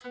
It's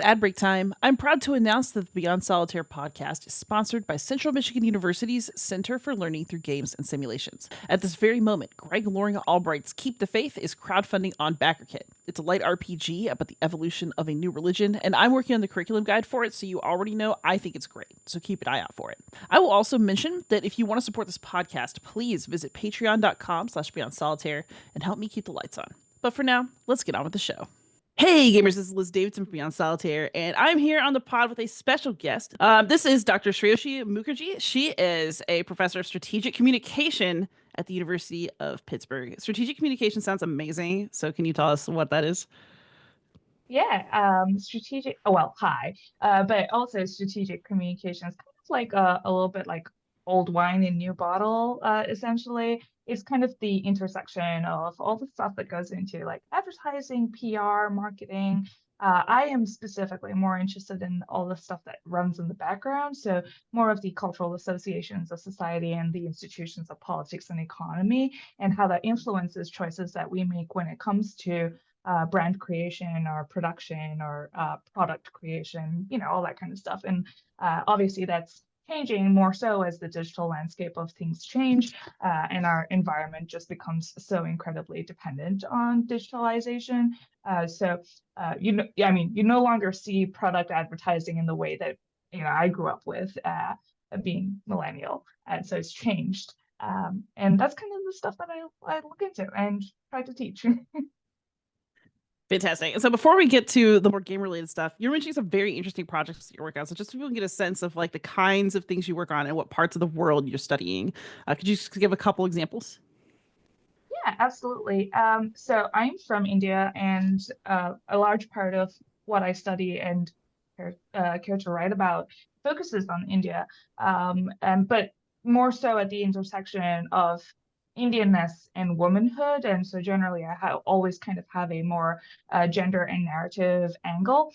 ad break time. I'm proud to announce that the Beyond Solitaire podcast is sponsored by Central Michigan University's Center for Learning Through Games and Simulations. At this very moment, Greg Loring Albright's Keep the Faith is crowdfunding on BackerKit. It's a light RPG about the evolution of a new religion, and I'm working on the curriculum guide for it, so you already know I think it's great, so keep an eye out for it. I will also mention that if you want to support this podcast, please visit patreon.com/beyondsolitaire and help me keep the lights on. But for now, let's get on with the show. Hey gamers, this is Liz Davidson from Beyond Solitaire, and I'm here on the pod with a special guest. This is Dr. Sreyashi Mukherjee. She is a professor of strategic communication at the University of Pittsburgh. Strategic communication sounds amazing, so can you tell us what that is? Yeah, strategic, oh, well, hi, but also strategic communications, kind of like a little bit like old wine in new bottle, essentially. It's kind of the intersection of all the stuff that goes into like advertising, PR, marketing. I am specifically more interested in all the stuff that runs in the background. So more of the cultural associations of society and the institutions of politics and economy, and how that influences choices that we make when it comes to brand creation or production or product creation, all that kind of stuff. And obviously that's changing more so as the digital landscape of things change, and our environment just becomes so incredibly dependent on digitalization. You no longer see product advertising in the way that I grew up with, being millennial, and so it's changed. And that's kind of the stuff that I look into and try to teach. Fantastic. And so before we get to the more game related stuff, you're mentioning some very interesting projects that you work on. So just so people can get a sense of like the kinds of things you work on and what parts of the world you're studying, could you just give a couple examples? Yeah, absolutely. So I'm from India, and a large part of what I study and care to write about focuses on India, but more so at the intersection of Indianness and womanhood. And so generally, I always kind of have a more gender and narrative angle.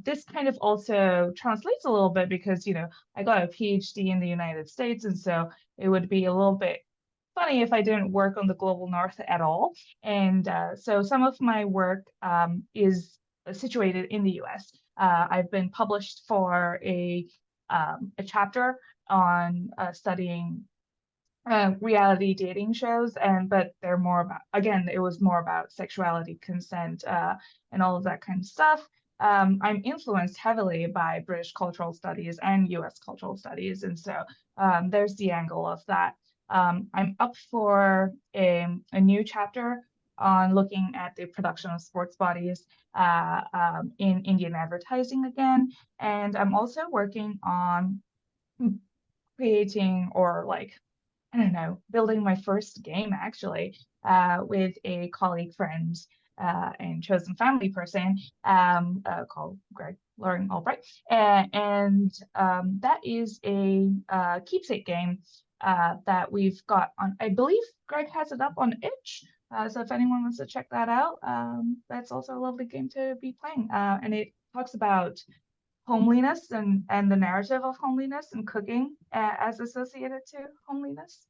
This kind of also translates a little bit because, I got a PhD in the United States, and so it would be a little bit funny if I didn't work on the global north at all. And so some of my work is situated in the US. I've been published for a chapter on studying reality dating shows, but they're more about, again, it was more about sexuality, consent, and all of that kind of stuff. I'm influenced heavily by British cultural studies and US cultural studies, and so there's the angle of that. I'm up for a new chapter on looking at the production of sports bodies in Indian advertising again. And I'm also working on creating, or like, I don't know, building my first game actually, with a colleague, friend, and chosen family person, called Greg Loring Albright. And that is a keepsake game that we've got on, I believe Greg has it up on itch. So if anyone wants to check that out, that's also a lovely game to be playing. And it talks about homeliness and the narrative of homeliness and cooking as associated to homeliness.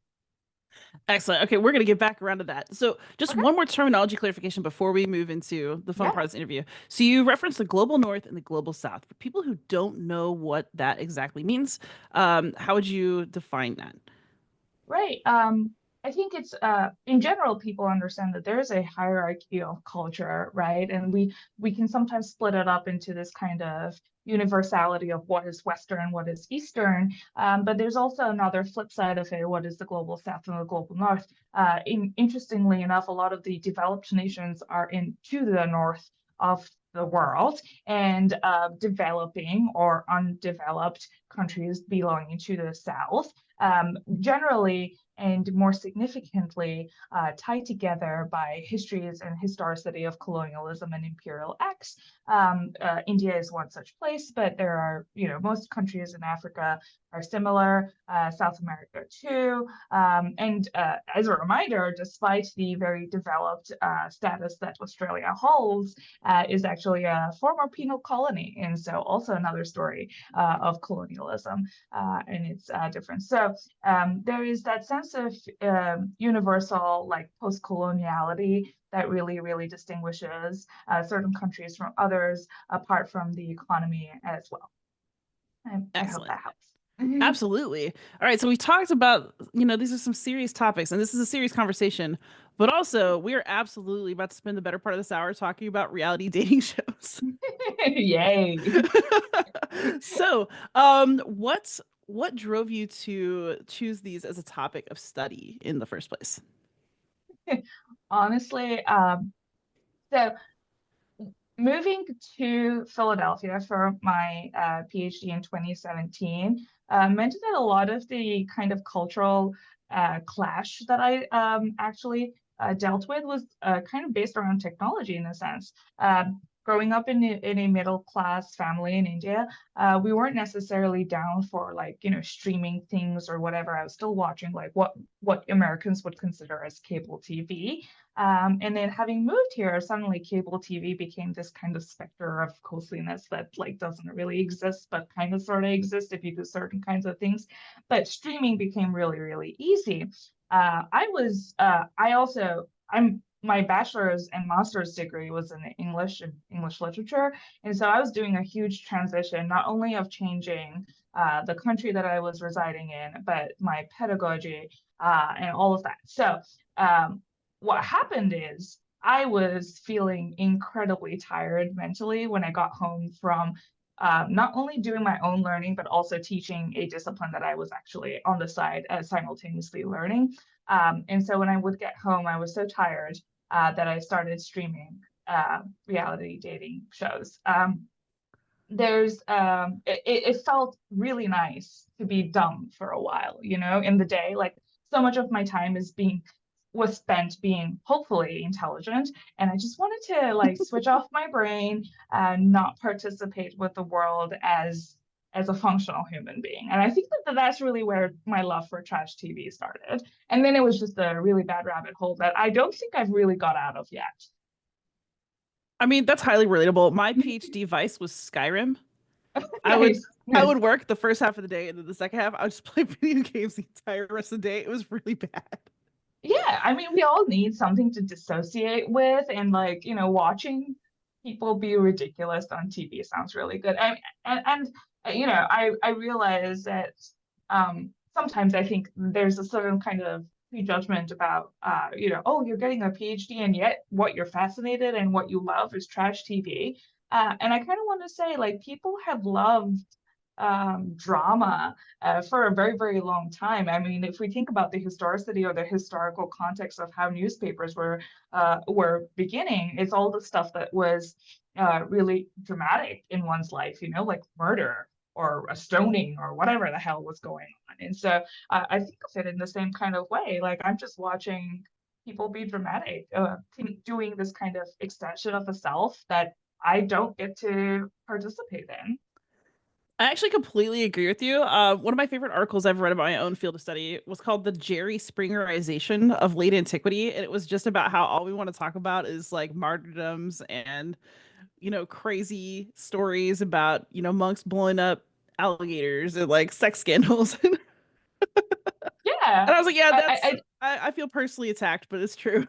Excellent. Okay, we're going to get back around to that. So, just Okay. one more terminology clarification before we move into the fun Yeah. part of this interview. So, you referenced the global north and the global south. For people who don't know what that exactly means, how would you define that? Right. I think it's in general, people understand that there's a hierarchy of culture, right? And we can sometimes split it up into this kind of universality of what is Western, what is Eastern. But there's also another flip side of it, what is the global South and the global North. Interestingly enough, a lot of the developed nations are to the north of the world, and developing or undeveloped countries belonging to the South. Generally, and more significantly, tied together by histories and historicity of colonialism and imperial acts. India is one such place, but there are, most countries in Africa are similar, South America too. And as a reminder, despite the very developed status that Australia holds, is actually a former penal colony. And so also another story of colonialism and its difference. So there is that sense of universal, like post-coloniality that really, really distinguishes certain countries from others, apart from the economy as well. I hope Excellent. that helps. Absolutely. All right, so we talked about, these are some serious topics, and this is a serious conversation, but also we are absolutely about to spend the better part of this hour talking about reality dating shows. Yay. So, what drove you to choose these as a topic of study in the first place? Honestly, so moving to Philadelphia for my PhD in 2017 meant that a lot of the kind of cultural clash that I actually dealt with was kind of based around technology in a sense. Growing up in a middle class family in India, we weren't necessarily down for like, streaming things or whatever. I was still watching like what Americans would consider as cable TV. And then having moved here, suddenly cable TV became this kind of specter of coziness that like doesn't really exist, but kind of sort of exists if you do certain kinds of things. But streaming became really, really easy. My bachelor's and master's degree was in English and English literature. And so I was doing a huge transition, not only of changing the country that I was residing in, but my pedagogy and all of that. So what happened is I was feeling incredibly tired mentally when I got home from not only doing my own learning, but also teaching a discipline that I was actually on the side simultaneously learning. And so when I would get home, I was so tired that I started streaming reality dating shows. It felt really nice to be dumb for a while, in the day. Like so much of my time was spent being hopefully intelligent, and I just wanted to like switch off my brain and not participate with the world as a functional human being. And I think that's really where my love for trash TV started. And then it was just a really bad rabbit hole that I don't think I've really got out of yet. I mean, that's highly relatable. My PhD vice was Skyrim. I would Nice, I nice. would work the first half of the day, and then the second half I would just play video games the entire rest of the day. It was really bad. Yeah, I mean, we all need something to dissociate with, and like, people be ridiculous on TV sounds really good. I realize that sometimes I think there's a certain kind of prejudgment about, oh, you're getting a PhD, and yet what you're fascinated and what you love is trash TV. And I kind of want to say, like, people have loved drama for a very, very long time. I mean, if we think about the historicity or the historical context of how newspapers were beginning, it's all the stuff that was really dramatic in one's life, like murder or a stoning or whatever the hell was going on. And so I think of it in the same kind of way. Like I'm just watching people be dramatic, doing this kind of extension of the self that I don't get to participate in. I actually completely agree with you. One of my favorite articles I've read about my own field of study was called "The Jerry Springerization of Late Antiquity," and it was just about how all we want to talk about is like martyrdoms and crazy stories about monks blowing up alligators and like sex scandals. And Yeah. I was like, yeah, I, I, I feel personally attacked, but it's true.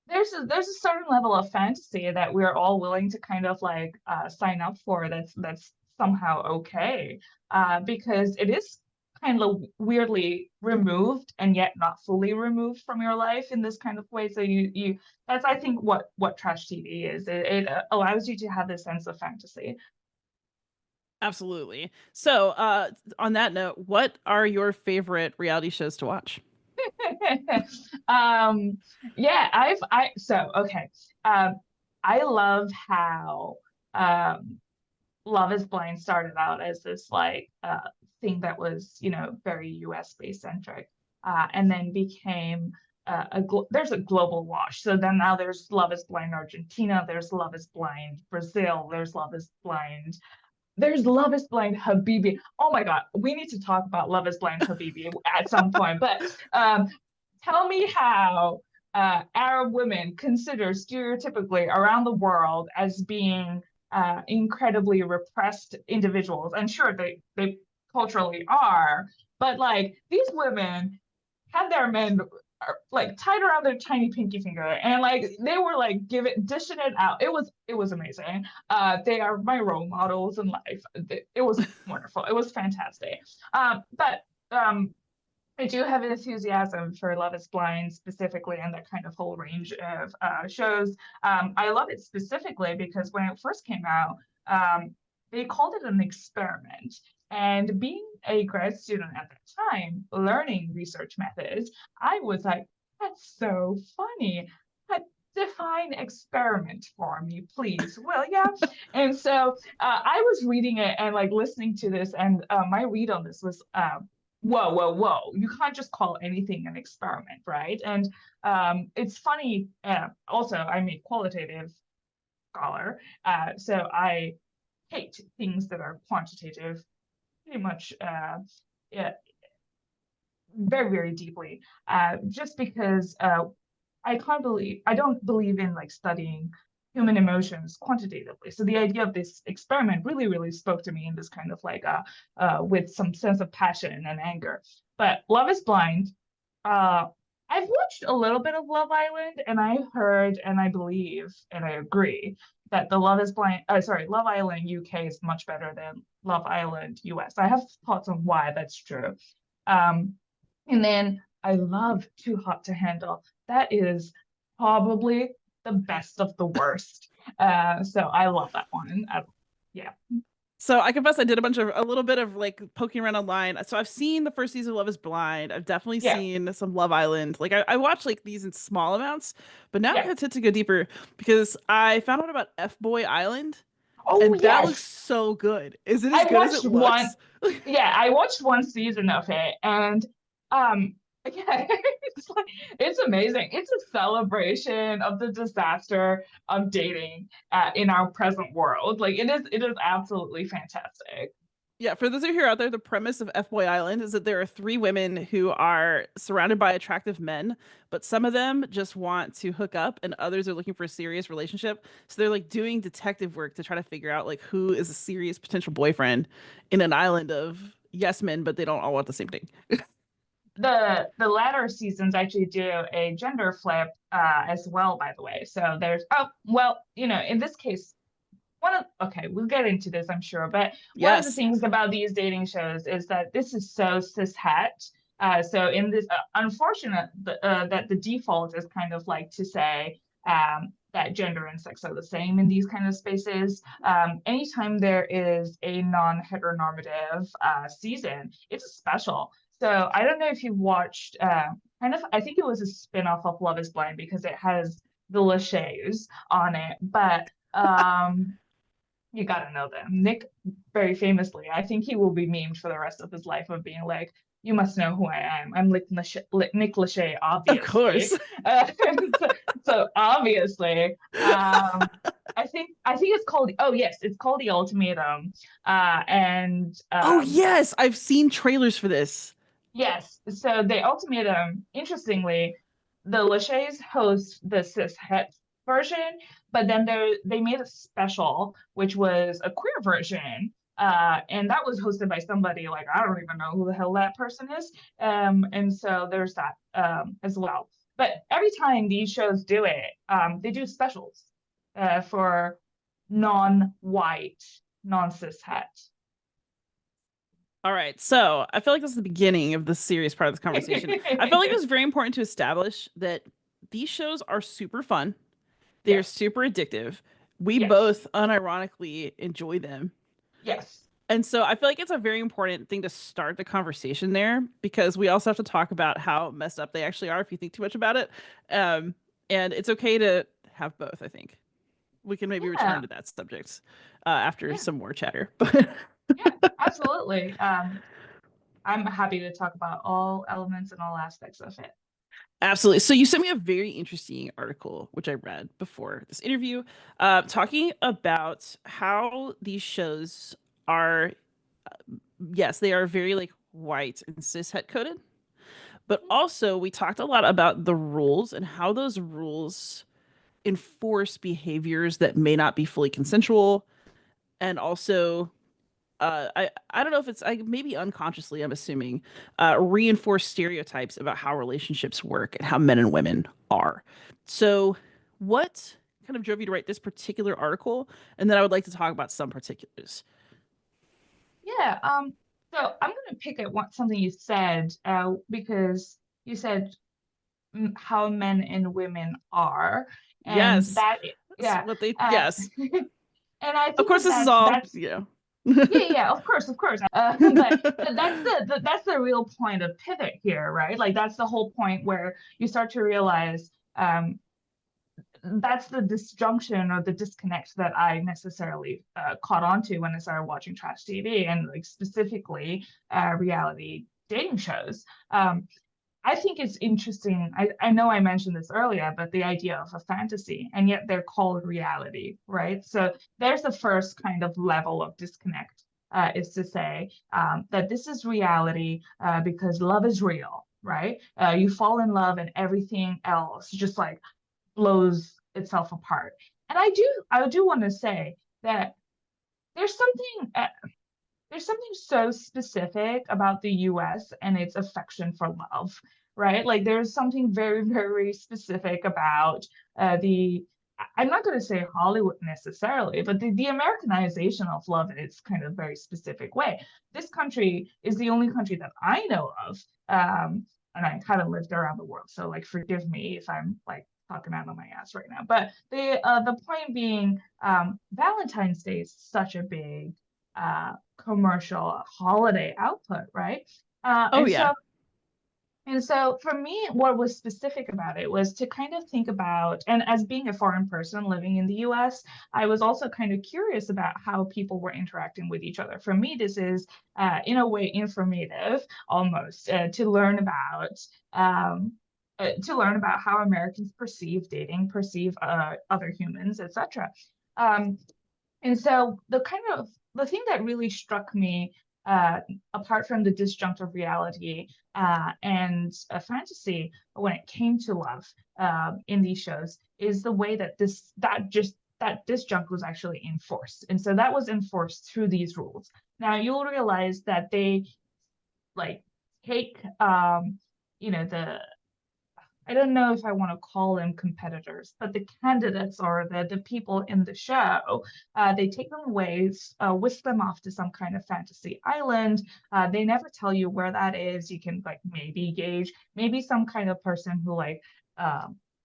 there's a certain level of fantasy that we're all willing to kind of like sign up for that's somehow okay because it is kind of weirdly removed and yet not fully removed from your life in this kind of way. So you that's I think what trash TV is. It allows you to have this sense of fantasy. Absolutely. So, on that note, what are your favorite reality shows to watch? um yeah, I so okay. I love how Love is Blind started out as this like thing that was, very US based centric. and then became there's a global wash. So then now there's Love is Blind Argentina, there's Love is Blind Brazil, there's Love is Blind Habibi. Oh my God, we need to talk about Love is Blind Habibi at some point. But tell me how Arab women considered stereotypically around the world as being incredibly repressed individuals. And sure, they culturally are, but like these women had their men like tied around their tiny pinky finger, and like they were like dishing it out. It was amazing. They are my role models in life. It was wonderful. It was fantastic. But I do have an enthusiasm for Love is Blind specifically, and that kind of whole range of shows. I love it specifically because when it first came out, they called it an experiment. And being a grad student at that time, learning research methods, I was like, that's so funny. Define experiment for me, please. Well, yeah. And so I was reading it and like listening to this, and my read on this was whoa, whoa, whoa. You can't just call anything an experiment, right? And it's funny. Also, I'm a qualitative scholar, so I hate things that are quantitative pretty much yeah, very, very deeply, just because I don't believe in like studying human emotions quantitatively. So the idea of this experiment really, really spoke to me in this kind of like with some sense of passion and anger. But Love is Blind, uh, I've watched a little bit of Love Island, and I heard and I believe and I agree that the Love Island UK is much better than Love Island US. I have thoughts on why that's true. Um, and then I love Too Hot to Handle. That is probably the best of the worst. So I love that one. Yeah, So I confess I did a little bit of like poking around online. So I've seen the first season of Love is Blind. I've definitely yeah, seen some Love Island. Like I watch like these in small amounts, but now I'm yeah. content to go deeper because I found out about F Boy Island Oh and that looks yes, so good. Is it as I good as watched it one. looks? Yeah, I watched one season of it, and yeah, it's amazing. It's a celebration of the disaster of dating in our present world. Like it is absolutely fantastic. Yeah, for those of you who are out there, the premise of F Boy Island is that there are three women who are surrounded by attractive men, but some of them just want to hook up and others are looking for a serious relationship. So they're like doing detective work to try to figure out like who is a serious potential boyfriend in an island of yes men, but they don't all want the same thing. The latter seasons actually do a gender flip as well, by the way. So there's well, in this case, okay, we'll get into this, I'm sure, but one of the Yes. things about these dating shows is that this is so cishet. So in this, unfortunate that the default is kind of like to say that gender and sex are the same in these kind of spaces. Anytime there is a non-heteronormative season, it's special. So I don't know if you've watched kind of, I think it was a spin-off of Love is Blind because it has the Lachey's on it, but you gotta know them. Nick, very famously, I think he will be memed for the rest of his life of being like, "You must know who I am. I'm Nick Lachey, Of course. obviously." So, so obviously, I think it's called. Oh yes, it's called The Ultimatum. And Oh yes, I've seen trailers for this. yes, so the Ultimatum, interestingly, the Lachey's host the cis het version, but then they made a special, which was a queer version. And that was hosted by somebody like I don't even know who the hell that person is. And so there's that as well. But every time these shows do it, they do specials for non-white, non-cis het. All right, so I feel like this is the beginning of the serious part of this conversation. I felt like it was very important to establish that these shows are super fun. They're Yes, super addictive. We yes, both unironically enjoy them. yes. And so I feel like it's a very important thing to start the conversation there because we also have to talk about how messed up they actually are if you think too much about it. Um, and it's okay to have both, I think. We can maybe return Yeah, to that subject after yeah. some more chatter. But Yeah, absolutely. I'm happy to talk about all elements and all aspects of it. Absolutely. So you sent me a very interesting article, which I read before this interview, talking about how these shows are, yes, they are very like white and cishet coded, but also we talked a lot about the rules and how those rules enforce behaviors that may not be fully consensual, and also I don't know if it's I maybe unconsciously I'm assuming reinforce stereotypes about how relationships work and how men and women are. So what kind of drove you to write this particular article? And then I would like to talk about some particulars. Yeah, so I'm going to pick at something you said, because you said how men and women are, and Yes. that, That's yeah, what they uh, yes. and I Of think course that this is all, that's yeah. yeah, yeah, of course. But that's that's the real point of pivot here, right? Like that's the whole point where you start to realize, that's the disjunction or the disconnect that I necessarily caught on to when I started watching trash TV and like specifically reality dating shows. I think it's interesting. I know I mentioned this earlier, but the idea of a fantasy, and yet they're called reality, right? So there's the first kind of level of disconnect, is to say that this is reality because love is real, right? You fall in love and everything else just like blows itself apart. And I do want to say that there's something there's something so specific about the US and its affection for love, right? Like there's something very, very specific about the, I'm not going to say Hollywood necessarily, but the Americanization of love in its kind of very specific way. This country is the only country that I know of, and I haven't lived around the world, so like forgive me if I'm like talking out of my ass right now. But the point being, Valentine's Day is such a big commercial holiday output, right? Uh, Oh and yeah. so and so for me, what was specific about it was to kind of think about, and as being a foreign person living in the US, I was also kind of curious about how people were interacting with each other. For me, this is in a way informative almost to learn about how Americans perceive dating, perceive other humans, etc. Um, and so the thing that really struck me, apart from the disjunctive reality and fantasy when it came to love in these shows, is the way that that disjunct was actually enforced. And so that was enforced through these rules. Now you'll realize that they like take the I don't know if I want to call them competitors, but the candidates or the people in the show, they take them away, whisk them off to some kind of fantasy island. They never tell you where that is. You can like maybe gauge, maybe some kind of person who like,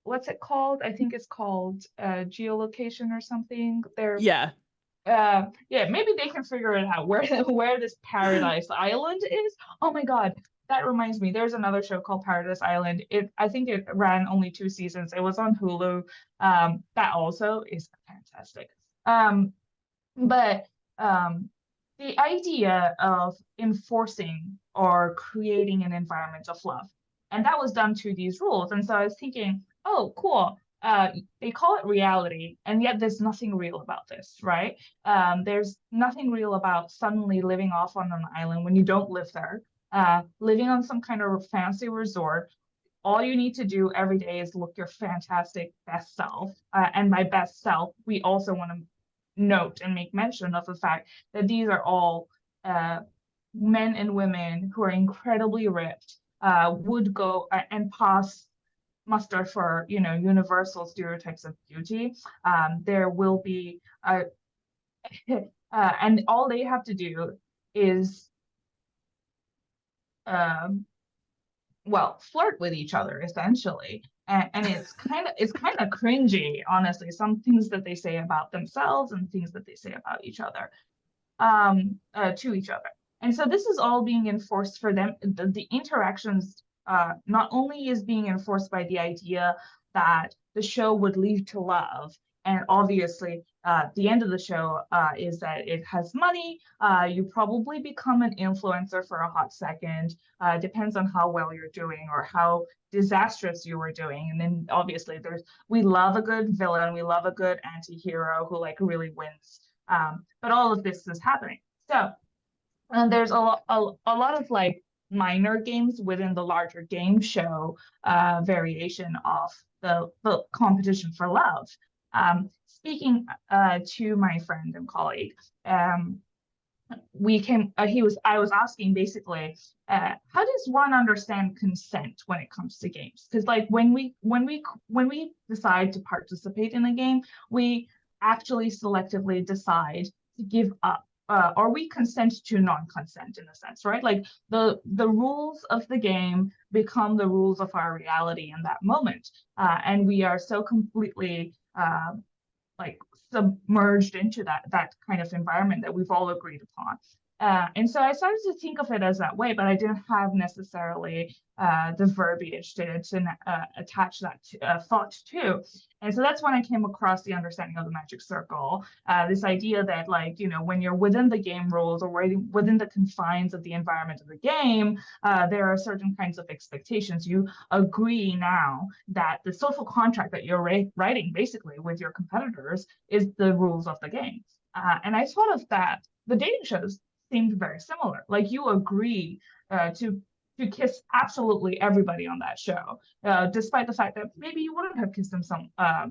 what's it called? I think it's called geolocation or something. They're Yeah. yeah, maybe they can figure it out where where this paradise island is. Oh my god, that reminds me, there's another show called Paradise Island. I think it ran only 2 seasons. It was on Hulu. That also is fantastic. But the idea of enforcing or creating an environment of love, and that was done through these rules. And so I was thinking, oh, cool. They call it reality, and yet there's nothing real about this, right? There's nothing real about suddenly living off on an island when you don't live there, living on some kind of fancy resort. All you need to do every day is look your fantastic best self. And by best self, we also want to note and make mention of the fact that these are all men and women who are incredibly ripped, would go and pass muster for universal stereotypes of beauty. There will be and all they have to do is um, well, flirt with each other essentially. And it's kind of cringy, honestly, some things that they say about themselves and things that they say about each other, to each other. And so this is all being enforced for them. The interactions not only is being enforced by the idea that the show would lead to love, And obviously, the end of the show is that it has money. You probably become an influencer for a hot second. Depends on how well you're doing or how disastrous you were doing. And then obviously, we love a good villain, we love a good anti-hero who like really wins. But all of this is happening. So and there's a lot of like minor games within the larger game show variation of the competition for love. Speaking to my friend and colleague, um, we came he was I was asking basically how does one understand consent when it comes to games, because like when we decide to participate in a game, we actually selectively decide to give up or we consent to non-consent in a sense, right? Like the rules of the game become the rules of our reality in that moment, and we are so completely like submerged into that kind of environment that we've all agreed upon. And so I started to think of it as that way, but I didn't have necessarily the verbiage to attach that thought to. And so that's when I came across the understanding of the magic circle, this idea that like, when you're within the game rules or within the confines of the environment of the game, there are certain kinds of expectations. You agree now that the social contract that you're writing basically with your competitors is the rules of the game. And I thought of that. The dating shows seemed very similar. Like you agree to kiss absolutely everybody on that show, despite the fact that maybe you wouldn't have kissed them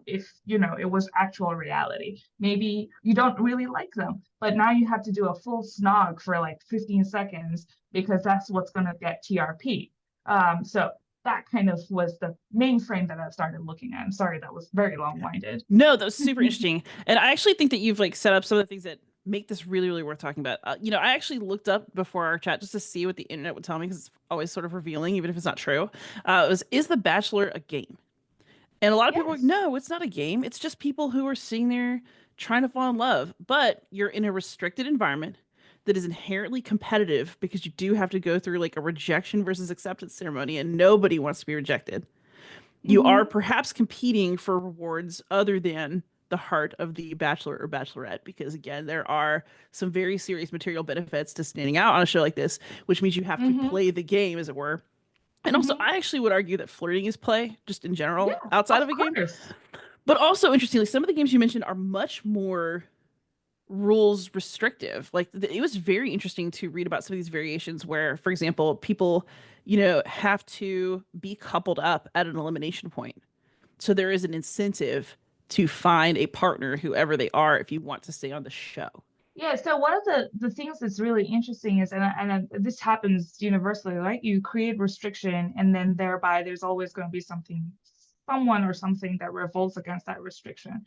if it was actual reality. Maybe you don't really like them, but now you have to do a full snog for like 15 seconds because that's what's going to get TRP. So that kind of was the main frame that I started looking at. I'm sorry, that was very long-winded. No, that was super interesting. And I actually think that you've like set up some of the things that make this really, really worth talking about. I actually looked up before our chat just to see what the internet would tell me because it's always sort of revealing, even if it's not true. It was, is The Bachelor a game? And a lot of people are like, Yes. no, it's not a game. It's just people who are sitting there trying to fall in love. But you're in a restricted environment that is inherently competitive because you do have to go through like a rejection versus acceptance ceremony, and nobody wants to be rejected. You are Mm-hmm. perhaps competing for rewards other than the heart of the bachelor or bachelorette, because again, there are some very serious material benefits to standing out on a show like this, which means you have to Mm-hmm. play the game, as it were. And also, Mm-hmm. I actually would argue that flirting is play, just in general, Yeah, outside of of a game. course. But also, interestingly, some of the games you mentioned are much more rules restrictive. Like it was very interesting to read about some of these variations where, for example, people, have to be coupled up at an elimination point. So there is an incentive to find a partner, whoever they are, if you want to stay on the show. Yeah, so one of the things that's really interesting is, and this happens universally, right? You create restriction, and then thereby there's always going to be someone or something that revolts against that restriction.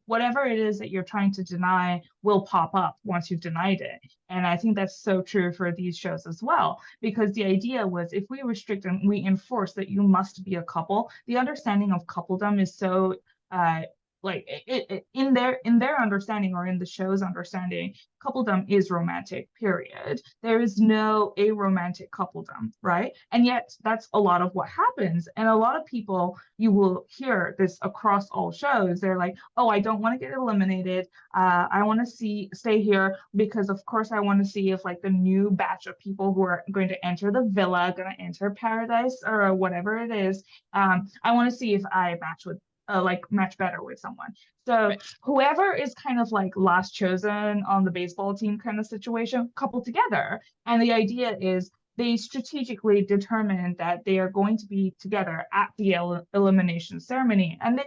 Whatever it is that you're trying to deny will pop up once you've denied it. And I think that's so true for these shows as well, because the idea was if we restrict and we enforce that you must be a couple, the understanding of coupledom is so uh, like in their understanding or in the show's understanding, coupledom is romantic, period. There is no aromantic coupledom, right? And yet that's a lot of what happens. And a lot of people, you will hear this across all shows, they're like, oh, I don't want to get eliminated, I want to stay here because of course I want to see if like the new batch of people who are going to enter the villa, going to enter paradise or whatever it is, I want to see if I match better with someone. So Right. whoever is kind of like last chosen on the baseball team kind of situation, coupled together. And the idea is they strategically determine that they are going to be together at the elimination ceremony. And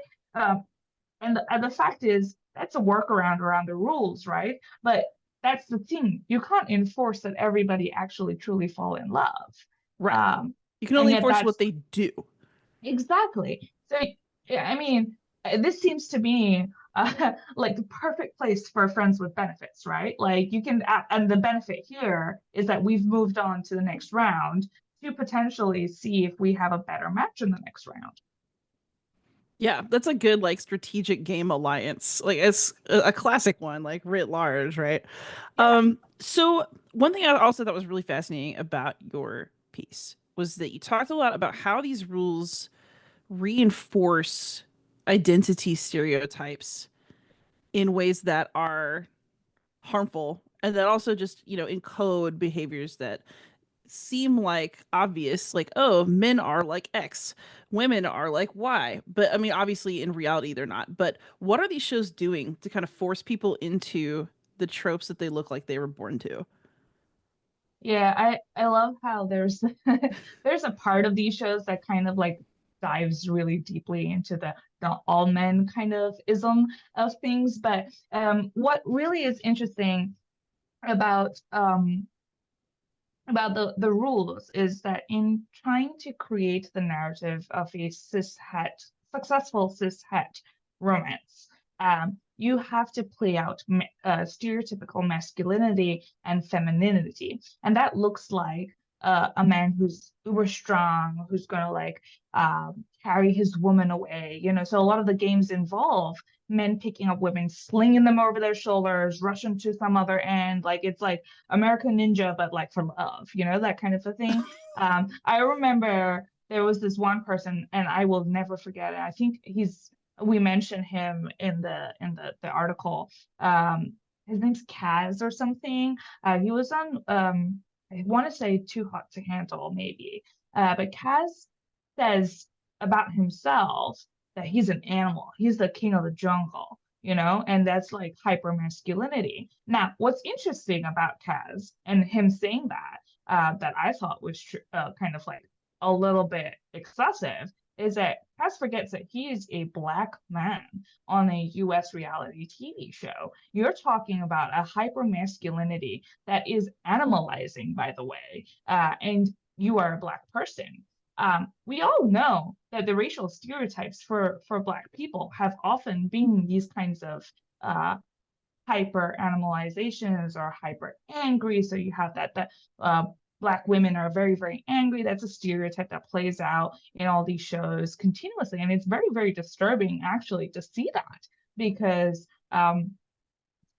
the fact is that's a workaround around the rules, right? But that's the thing. You can't enforce that everybody actually truly fall in love. Right. Um, You can and only yet enforce what that's they do. exactly. So, yeah, I mean, this seems to me like the perfect place for friends with benefits, right? Like you can, and the benefit here is that we've moved on to the next round to potentially see if we have a better match in the next round. Yeah, that's a good like strategic game alliance. Like it's a classic one, like writ large, right? Yeah. So one thing I also thought was really fascinating about your piece was that you talked a lot about how these rules reinforce identity stereotypes in ways that are harmful and that also just, encode behaviors that seem like obvious, like, oh, men are like X, women are like Y. But I mean, obviously, in reality, they're not. But what are these shows doing to kind of force people into the tropes that they look like they were born to? Yeah, I love how there's there's a part of these shows that kind of like dives really deeply into the all men kind of ism of things. But what really is interesting about the rules is that in trying to create the narrative of a successful cishet romance, you have to play out stereotypical masculinity and femininity, and that looks like a man who's uber strong, who's gonna like carry his woman away. So a lot of the games involve men picking up women, slinging them over their shoulders, rushing to some other end. Like it's like American Ninja, but like for love, that kind of a thing. I remember there was this one person, and I will never forget it. I think we mentioned him in the article. His name's Kaz or something. He was on I want to say Too Hot to Handle, maybe. But Kaz says about himself that he's an animal. He's the king of the jungle, and that's like hyper masculinity. Now, what's interesting about Kaz and him saying that I thought was kind of like a little bit excessive, is that Kaz forgets that he is a black man on a US reality TV show. You're talking about a hyper masculinity that is animalizing, by the way, and you are a black person. We all know that the racial stereotypes for Black people have often been these kinds of hyper animalizations or hyper angry. So you have that Black women are very, very angry. That's a stereotype that plays out in all these shows continuously. And it's very, very disturbing actually to see that because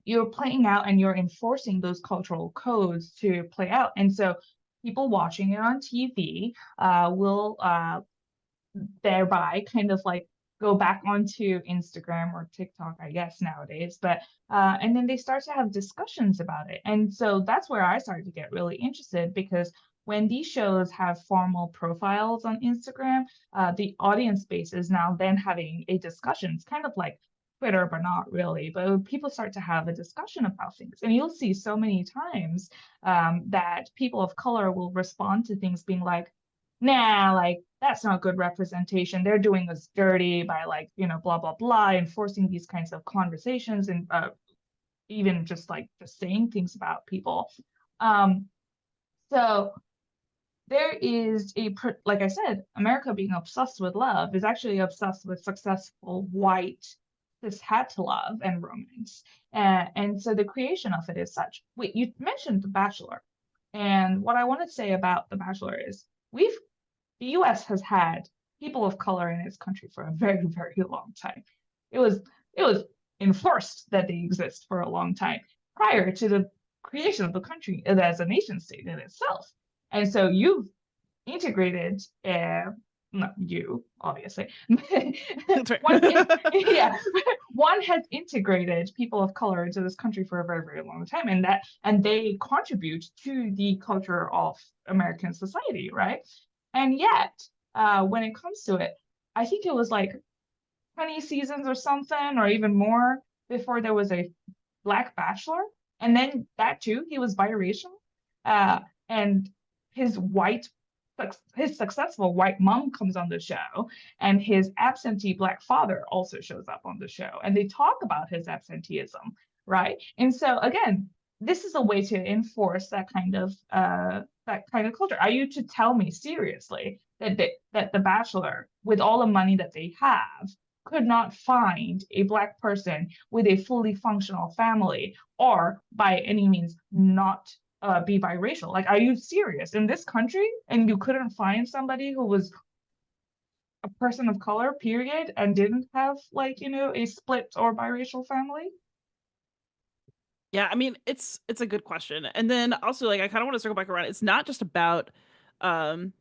you're playing out and you're enforcing those cultural codes to play out. And so people watching it on TV will thereby kind of like go back onto Instagram or TikTok, I guess nowadays. But and then they start to have discussions about it. And so that's where I started to get really interested because when these shows have formal profiles on Instagram, the audience base is now then having a discussion. It's kind of like Twitter, but not really. But people start to have a discussion about things, and you'll see so many times that people of color will respond to things being like, nah, like that's not good representation. They're doing us dirty by like, blah, blah, blah, and forcing these kinds of conversations and even just like just saying things about people. Um, so there is like I said, America being obsessed with love is actually obsessed with successful white cis het love and romance. And so the creation of it is such. Wait, you mentioned The Bachelor. And what I want to say about The Bachelor is the US has had people of color in its country for a very, very long time. It was enforced that they exist for a long time prior to the creation of the country as a nation state in itself. And so you've integrated not you, obviously. That's right. Yeah, one has integrated people of color into this country for a very, very long time, and they contribute to the culture of American society, right? And yet, when it comes to it, I think it was like 20 seasons or something, or even more, before there was a Black Bachelor. And then that too, he was biracial. And his white, his successful white mom comes on the show, and his absentee Black father also shows up on the show. And they talk about his absenteeism, right? And so again, this is a way to enforce that kind of culture. Are you to tell me seriously that the Bachelor, with all the money that they have, could not find a Black person with a fully functional family or by any means not be biracial? Like, are you serious in this country and you couldn't find somebody who was a person of color, period, and didn't have like, a split or biracial family? Yeah, I mean, it's a good question. And then also like I kind of want to circle back around. It's not just about um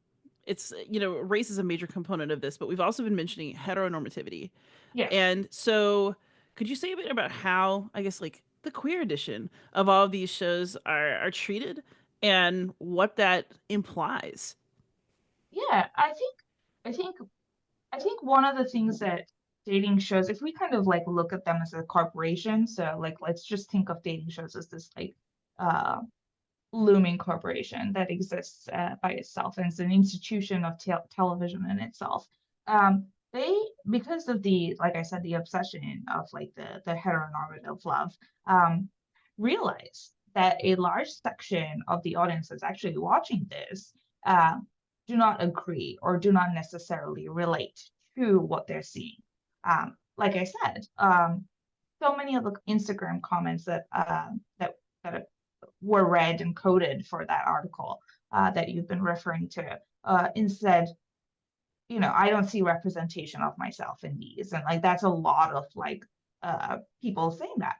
it's, race is a major component of this, but we've also been mentioning heteronormativity. Yes. And so, could you say a bit about how, I guess, like the queer edition of all of these shows are treated and what that implies? Yeah, I think I think one of the things that dating shows, if we kind of like look at them as a corporation, so like let's just think of dating shows as this like uh looming corporation that exists by itself and it's an institution of television in itself. They, because of the, like I said, the obsession of like the heteronormative love, um, realize that a large section of the audience that's actually watching this uh, do not agree or do not necessarily relate to what they're seeing. Like I said, so many of the Instagram comments that were read and coded for that article that you've been referring to instead, I don't see representation of myself in these, and like that's a lot of like people saying that.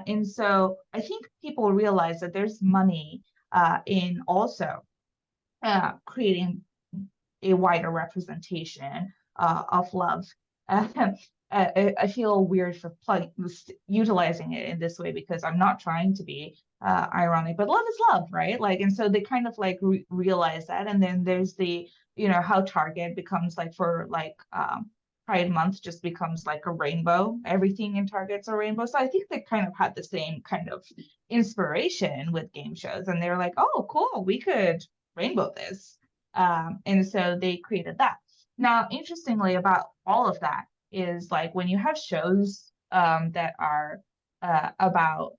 And so I think people realize that there's money in also creating a wider representation of love. I feel weird for utilizing it in this way because I'm not trying to be ironic, but love is love, right? Like, and so they kind of like realize that, and then there's the how Target becomes like for like Pride Month just becomes like a rainbow. Everything in Target's a rainbow. So I think they kind of had the same kind of inspiration with game shows, and they're like, oh, cool, we could rainbow this. And so they created that. Now, interestingly, about all of that is like when you have shows that are about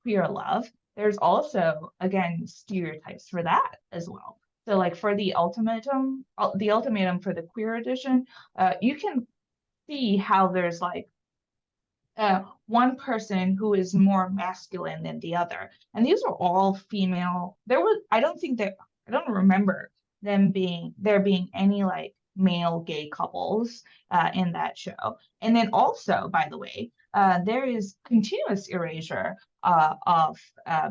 queer love, there's also, again, stereotypes for that as well. So, like for the ultimatum for the queer edition, you can see how there's like one person who is more masculine than the other. And these are all female. I don't remember there being any like male gay couples in that show. And then also, by the way, there is continuous erasure of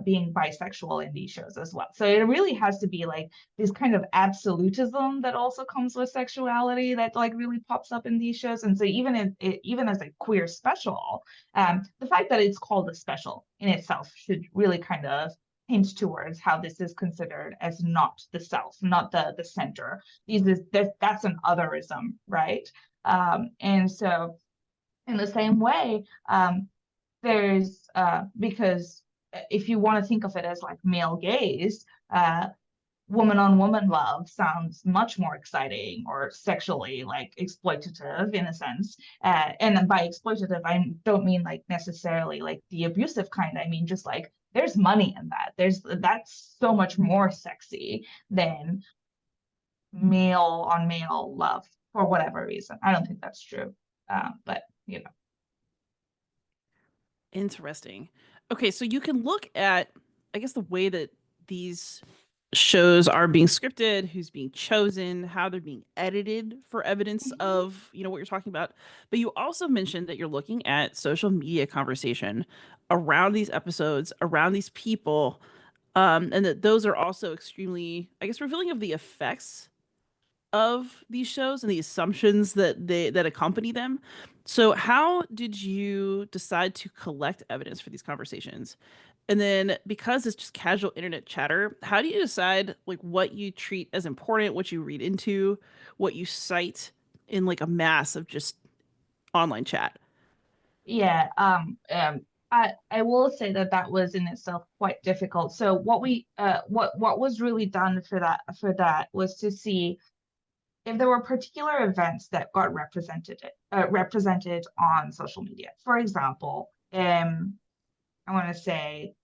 being bisexual in these shows as well. So it really has to be like this kind of absolutism that also comes with sexuality that like really pops up in these shows. And so even as a queer special, the fact that it's called a special in itself should really kind of hint towards how this is considered as not the self, not the center. That's an otherism, right? And so in the same way, there's because if you want to think of it as like male gaze, woman on woman love sounds much more exciting or sexually like exploitative in a sense. And by exploitative, I don't mean like necessarily like the abusive kind. I mean just like there's money in that. That's so much more sexy than male on male love for whatever reason. I don't think that's true, but Interesting. Okay, so you can look at, I guess, the way that these shows are being scripted, who's being chosen, how they're being edited for evidence Mhm. of, what you're talking about. But you also mentioned that you're looking at social media conversation around these episodes, around these people, and that those are also extremely, I guess, revealing of the effects of these shows and the assumptions that accompany them. So how did you decide to collect evidence for these conversations? And then because it's just casual internet chatter, how do you decide like what you treat as important, what you read into, what you cite in like a mass of just online chat? Yeah, I will say that that was in itself quite difficult. So what was really done for that was to see if there were particular events that got represented on social media. For example, I want to say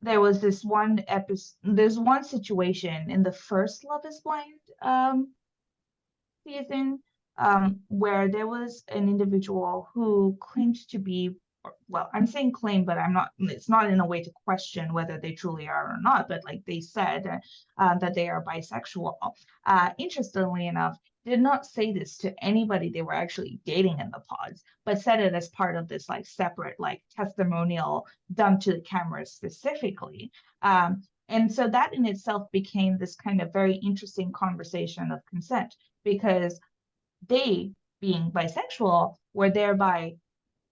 there was there's one situation in the first Love is Blind season where there was an individual who claimed to be, well, I'm saying claim, but it's not in a way to question whether they truly are or not, but like they said that they are bisexual. Interestingly enough, did not say this to anybody they were actually dating in the pods, but said it as part of this like separate like testimonial done to the camera specifically. And so that in itself became this kind of very interesting conversation of consent, because they, being bisexual, were thereby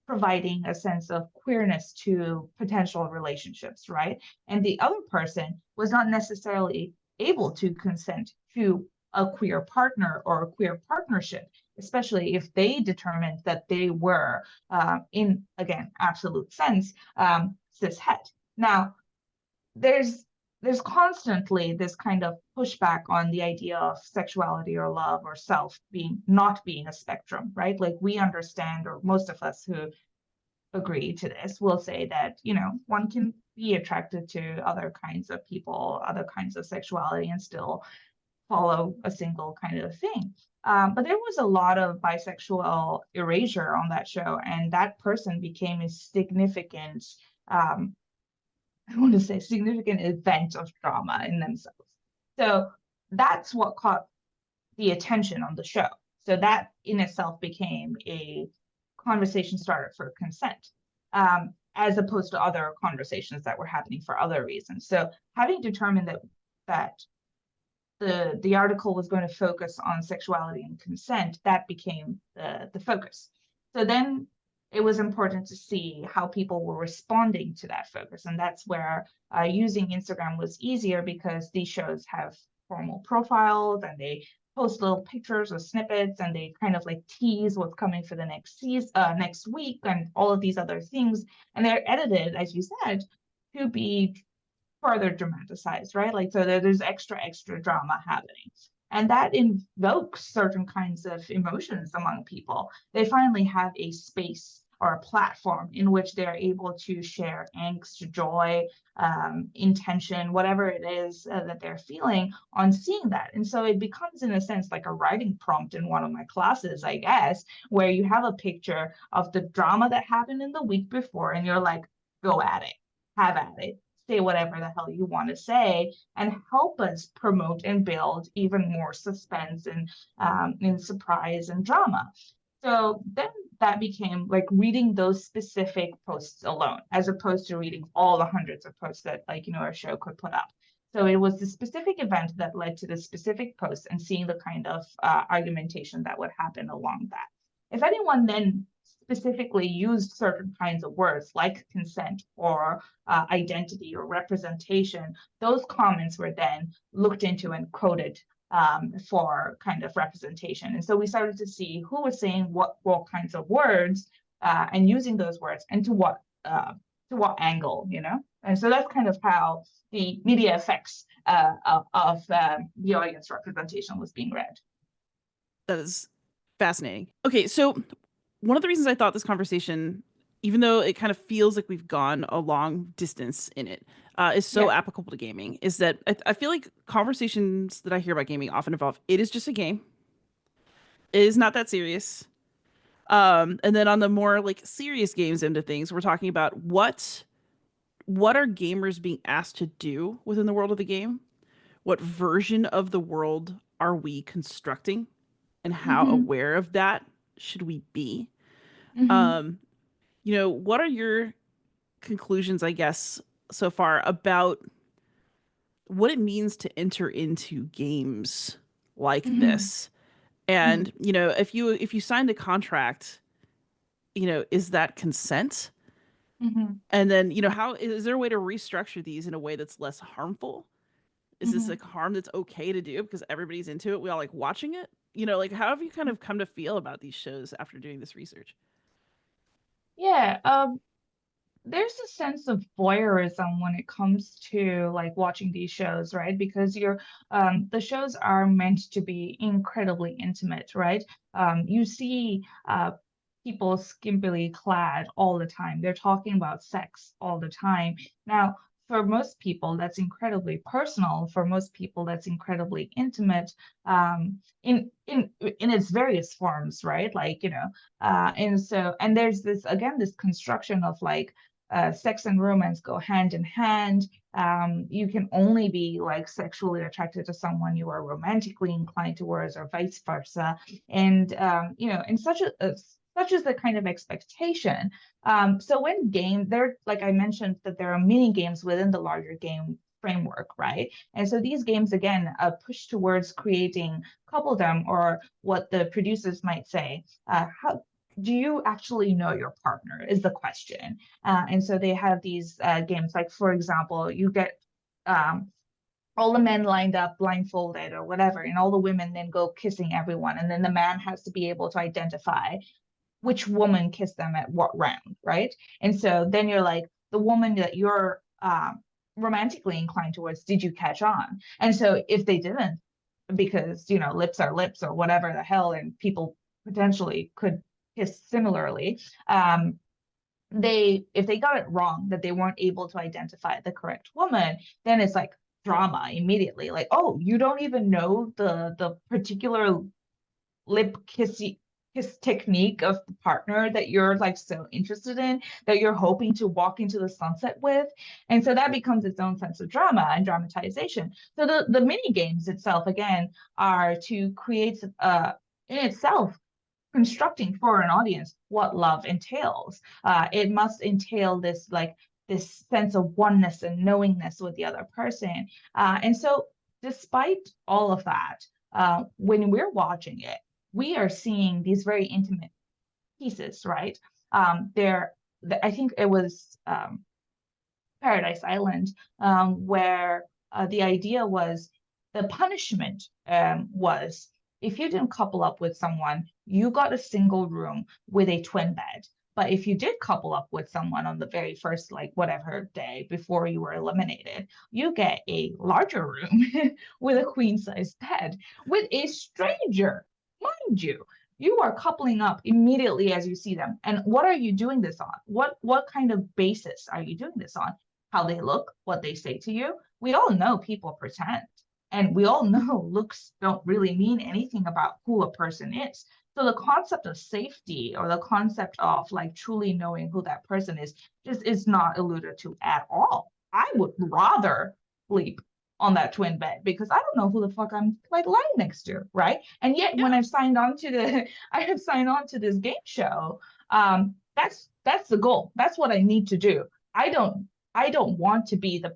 providing a sense of queerness to potential relationships, right? And the other person was not necessarily able to consent to a queer partner or a queer partnership, especially if they determined that they were, in, again, absolute sense, cishet. Now, there's there's constantly this kind of pushback on the idea of sexuality or love or self being not being a spectrum, right? Like we understand, or most of us who agree to this will say that, one can be attracted to other kinds of people, other kinds of sexuality, and still follow a single kind of thing. But there was a lot of bisexual erasure on that show, and that person became a significant, um, I want to say, significant event of drama in themselves. So that's what caught the attention on the show. So that in itself became a conversation starter for consent, as opposed to other conversations that were happening for other reasons. So having determined that the article was going to focus on sexuality and consent, that became the focus. So then it was important to see how people were responding to that focus. And that's where using Instagram was easier, because these shows have formal profiles and they post little pictures or snippets, and they kind of like tease what's coming for the next season, next week, and all of these other things. And they're edited, as you said, to be further dramatized, right? Like, so there's extra drama happening. And that invokes certain kinds of emotions among people. They finally have a space or a platform in which they're able to share angst, joy, intention, whatever it is that they're feeling on seeing that. And so it becomes, in a sense, like a writing prompt in one of my classes, I guess, where you have a picture of the drama that happened in the week before, and you're like, go at it, have at it, say whatever the hell you want to say, and help us promote and build even more suspense and surprise and drama. So then that became like reading those specific posts alone, as opposed to reading all the hundreds of posts that, like, a show could put up. So it was the specific event that led to the specific post, and seeing the kind of argumentation that would happen along that. If anyone then specifically used certain kinds of words like consent or identity or representation, those comments were then looked into and quoted for kind of representation. And so we started to see who was saying what kinds of words and using those words, and to what angle, And so that's kind of how the media effects of the audience representation was being read. That is fascinating. Okay, so one of the reasons I thought this conversation, even though it kind of feels like we've gone a long distance in it, is so Yeah. applicable to gaming, is that I feel like conversations that I hear about gaming often involve it is just a game. It is not that serious. And then on the more like serious games end of things, we're talking about what are gamers being asked to do within the world of the game? What version of the world are we constructing? And how Mm-hmm. aware of that should we be? Mm-hmm. Um, what are your conclusions, I guess, so far about what it means to enter into games like Mm-hmm. this? Mm-hmm. And, if you signed a contract, is that consent? Mm-hmm. And then, how is there a way to restructure these in a way that's less harmful? Is this Mm-hmm. like harm that's okay to do because everybody's into it? We all like watching it? Like how have you kind of come to feel about these shows after doing this research? Yeah. There's a sense of voyeurism when it comes to like watching these shows, right? Because the shows are meant to be incredibly intimate, right? You see people skimpily clad all the time. They're talking about sex all the time. Now, for most people, that's incredibly personal. For most people, that's incredibly intimate, in its various forms, right? Like, and there's this construction of like sex and romance go hand in hand. You can only be like sexually attracted to someone you are romantically inclined towards, or vice versa. And in such is the kind of expectation. So when game there, like I mentioned, that there are mini games within the larger game framework, right? And so these games again push towards creating coupledom, or what the producers might say, how do you actually know your partner is the question. And so they have these games, like for example, you get um, all the men lined up blindfolded or whatever, and all the women then go kissing everyone, and then the man has to be able to identify which woman kissed them at what round, right? And so then you're like, the woman that you're romantically inclined towards, did you catch on? And so if they didn't, because lips are lips or whatever the hell, and people potentially could kiss similarly, if they got it wrong, that they weren't able to identify the correct woman, then it's like drama immediately. Like, oh, you don't even know the particular lip kiss technique of the partner that you're like so interested in, that you're hoping to walk into the sunset with. And so that becomes its own sense of drama and dramatization. So the mini games itself again are to create in itself constructing for an audience what love entails. It must entail this sense of oneness and knowingness with the other person. And so despite all of that, when we're watching it, we are seeing these very intimate pieces, right? I think it was Paradise Island, where the idea was, the punishment was, if you didn't couple up with someone, you got a single room with a twin bed. But if you did couple up with someone on the very first, like whatever day before you were eliminated, you get a larger room with a queen size bed with a stranger, mind you. You are coupling up immediately as you see them. And what are you doing this on? What kind of basis are you doing this on? How they look, what they say to you. We all know people pretend. And we all know looks don't really mean anything about who a person is. So the concept of safety, or the concept of like truly knowing who that person is, just is not alluded to at all. I would rather sleep on that twin bed, because I don't know who the fuck I'm like lying next to, right? And yet when I've signed on to I have signed on to this game show, that's the goal. That's what I need to do. I don't want to be the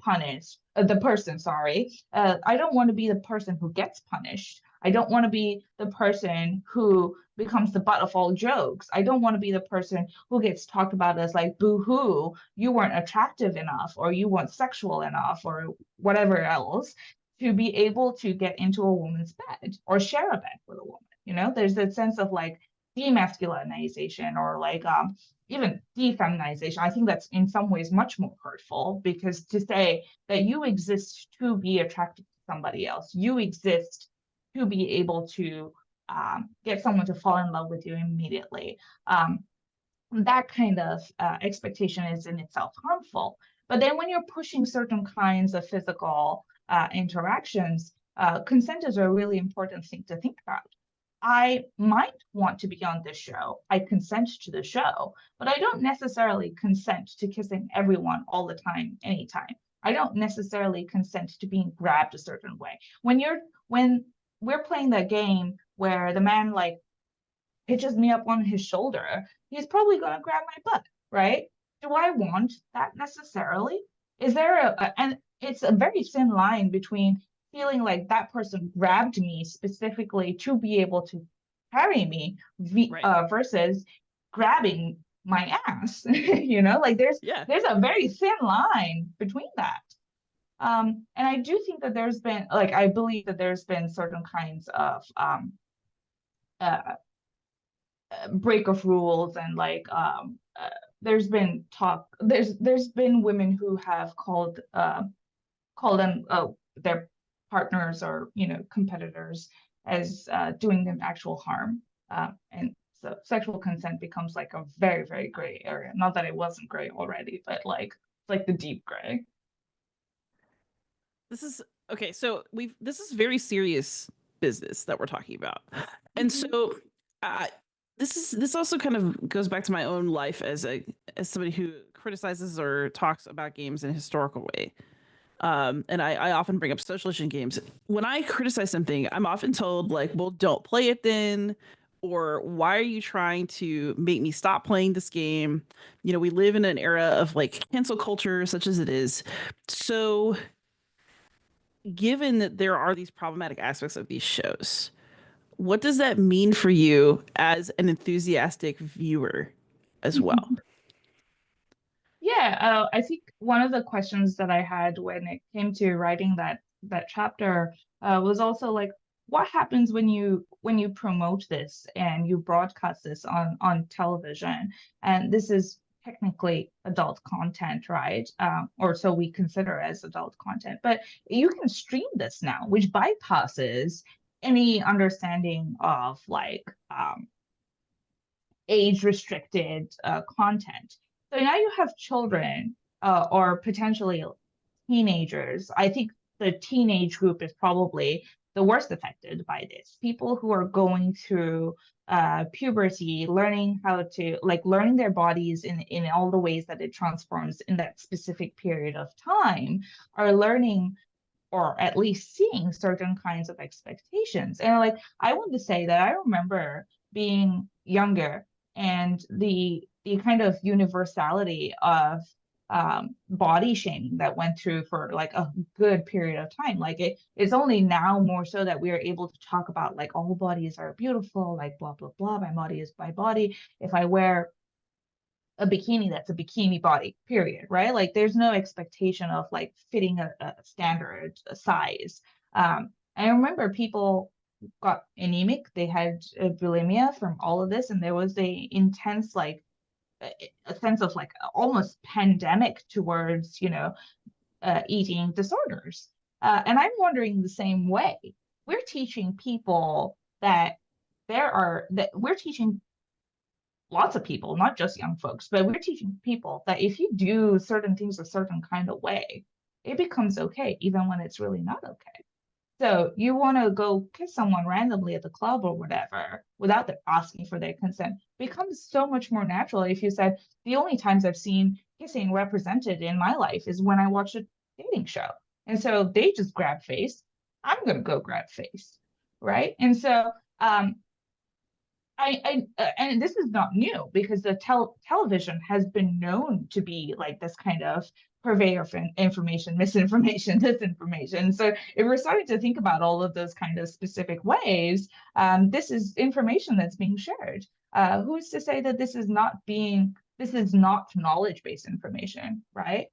person, sorry. I don't want to be the person who gets punished. I don't want to be the person who becomes the butt of all jokes. I don't want to be the person who gets talked about as like, boo-hoo, you weren't attractive enough, or you weren't sexual enough, or whatever else, to be able to get into a woman's bed or share a bed with a woman. There's that sense of like demasculinization, or like even defeminization. I think that's in some ways much more hurtful, because to say that you exist to be attracted to somebody else, you exist to be able to get someone to fall in love with you immediately. That kind of expectation is in itself harmful. But then when you're pushing certain kinds of physical interactions, consent is a really important thing to think about. I might want to be on this show. I consent to the show, but I don't necessarily consent to kissing everyone all the time, anytime. I don't necessarily consent to being grabbed a certain way. When we're playing that game where the man like pitches me up on his shoulder, he's probably going to grab my butt, right? Do I want that necessarily? Is there and it's a very thin line between feeling like that person grabbed me specifically to be able to carry me Right. versus grabbing my ass. Like Yeah. there's a very thin line between that. And I do think that I believe that there's been certain kinds of uh, break of rules, and like there's been talk there's been women who have called them their partners, or competitors, as doing them actual harm, and so sexual consent becomes like a very, very gray area. Not that it wasn't gray already, but like the deep gray. This is okay. So this is very serious business that we're talking about, and Mhm. so uh, this also kind of goes back to my own life as somebody who criticizes or talks about games in a historical way. And I often bring up socialization games. When I criticize something, I'm often told like, "Well, don't play it then," or "Why are you trying to make me stop playing this game?" We live in an era of like cancel culture, such as it is. So given that there are these problematic aspects of these shows, what does that mean for you as an enthusiastic viewer as well? Yeah, I think one of the questions that I had when it came to writing that chapter was also like, what happens when you promote this and you broadcast this on television? And this is technically adult content, right? Or so we consider as adult content. But you can stream this now, which bypasses any understanding of like age restricted content. So now you have children or potentially teenagers. I think the teenage group is probably the worst affected by this. People who are going through puberty, learning how to like learning their bodies in all the ways that it transforms in that specific period of time, are learning or at least seeing certain kinds of expectations. And like I want to say that I remember being younger and the kind of universality of body shaming that went through for like a good period of time. Like it's only now more so that we are able to talk about like all bodies are beautiful, like blah blah blah. My body is my body. If I wear a bikini, that's a bikini body, period, right? Like there's no expectation of like fitting a standard size. I remember people got anemic, they had bulimia from all of this, and there was a intense like a sense of like almost pandemic towards eating disorders. And I'm wondering the same way. We're teaching people that that we're teaching lots of people, not just young folks, but we're teaching people that if you do certain things a certain kind of way, it becomes okay, even when it's really not okay. So you want to go kiss someone randomly at the club or whatever without asking for their consent becomes so much more natural if you said, the only times I've seen kissing represented in my life is when I watch a dating show. And so they just grab face. I'm going to go grab face. Right. And so and this is not new because the television has been known to be like this kind of purveyor of information, misinformation, disinformation. So if we're starting to think about all of those kind of specific ways, this is information that's being shared. Who's to say that this is not knowledge-based information, right?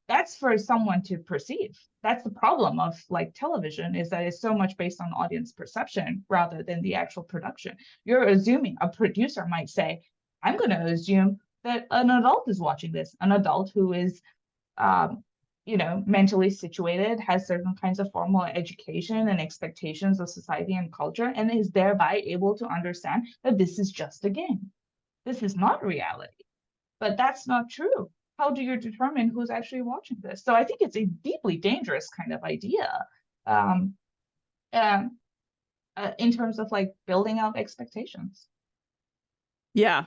That's for someone to perceive. That's the problem of like television is that it's so much based on audience perception rather than the actual production. You're assuming a producer might say, I'm going to assume that an adult is watching this, an adult who is, um, mentally situated, has certain kinds of formal education and expectations of society and culture, and is thereby able to understand that this is just a game. This is not reality. But that's not true. How do you determine who's actually watching this? So I think it's a deeply dangerous kind of idea. Um, and in terms of like building out expectations. Yeah.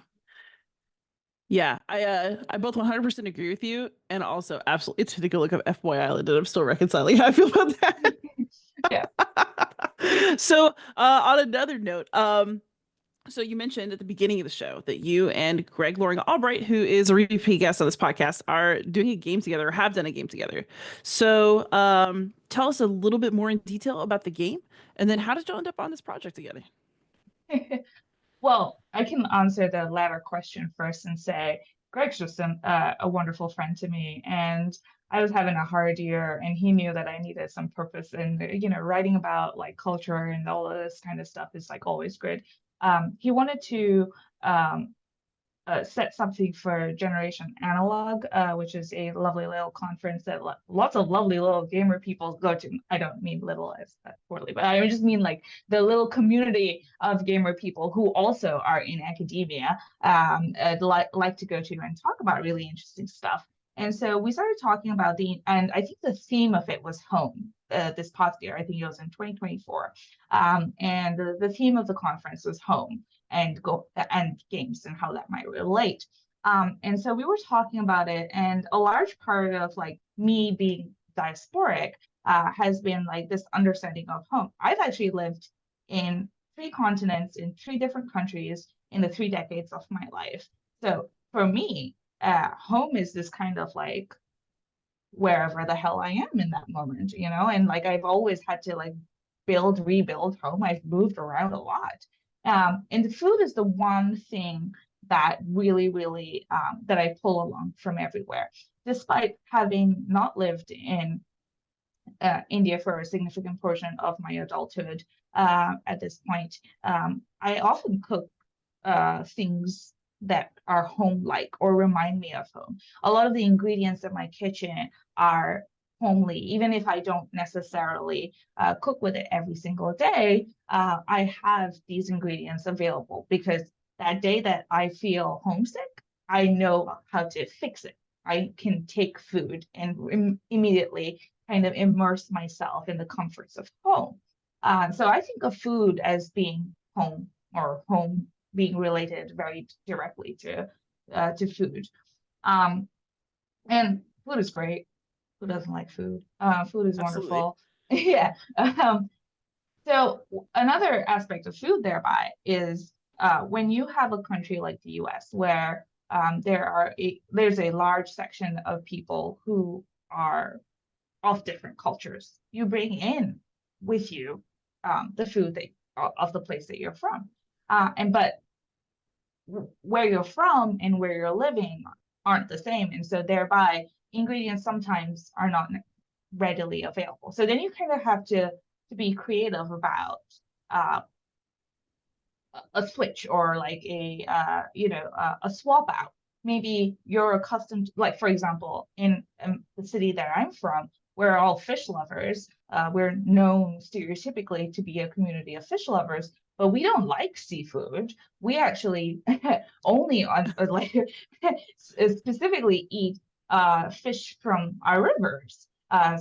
Yeah, I both 100% agree with you, and also absolutely it's ridiculous look of FBoy Island, and I'm still reconciling how I feel about that. Yeah. So, on another note, so you mentioned at the beginning of the show that you and Greg Loring Albright, who is a repeat guest on this podcast, are doing a game together or have done a game together. So, tell us a little bit more in detail about the game, and then how did you end up on this project together? Well, I can answer the latter question first and say Greg's just a wonderful friend to me, and I was having a hard year, and he knew that I needed some purpose, and writing about like culture and all of this kind of stuff is like always good. He wanted to um, set something for Generation Analog, which is a lovely little conference that lots of lovely little gamer people go to. I don't mean little as that poorly, but I just mean like the little community of gamer people who also are in academia, like to go to and talk about really interesting stuff. And so we started talking about and I think the theme of it was home. This past year, I think it was in 2024, and the theme of the conference was home and games and how that might relate. And so we were talking about it, and a large part of like me being diasporic has been like this understanding of home. I've actually lived in 3 continents in 3 different countries in the 3 decades of my life. So for me, home is this kind of like wherever the hell I am in that moment, and like I've always had to like rebuild home. I've moved around a lot. And the food is the one thing that really, really that I pull along from everywhere. Despite having not lived in India for a significant portion of my adulthood at this point, I often cook things that are home-like or remind me of home. A lot of the ingredients in my kitchen are homely, even if I don't necessarily cook with it every single day. I have these ingredients available because that day that I feel homesick, I know how to fix it. I can take food and immediately kind of immerse myself in the comforts of home. So I think of food as being home or home being related very directly to food. Um, and food is great. Who doesn't like food? Food is Absolutely. wonderful. Yeah. So another aspect of food thereby is when you have a country like the US where there's a large section of people who are of different cultures, you bring in with you the food of the place that you're from. But where you're from and where you're living aren't the same. And so thereby ingredients sometimes are not readily available. So then you kind of have to be creative about uh, a switch or like a swap out. Maybe you're accustomed to, like for example, in the city that I'm from, we're all fish lovers. We're known stereotypically to be a community of fish lovers, but we don't like seafood. We actually only on like specifically eat fish from our rivers.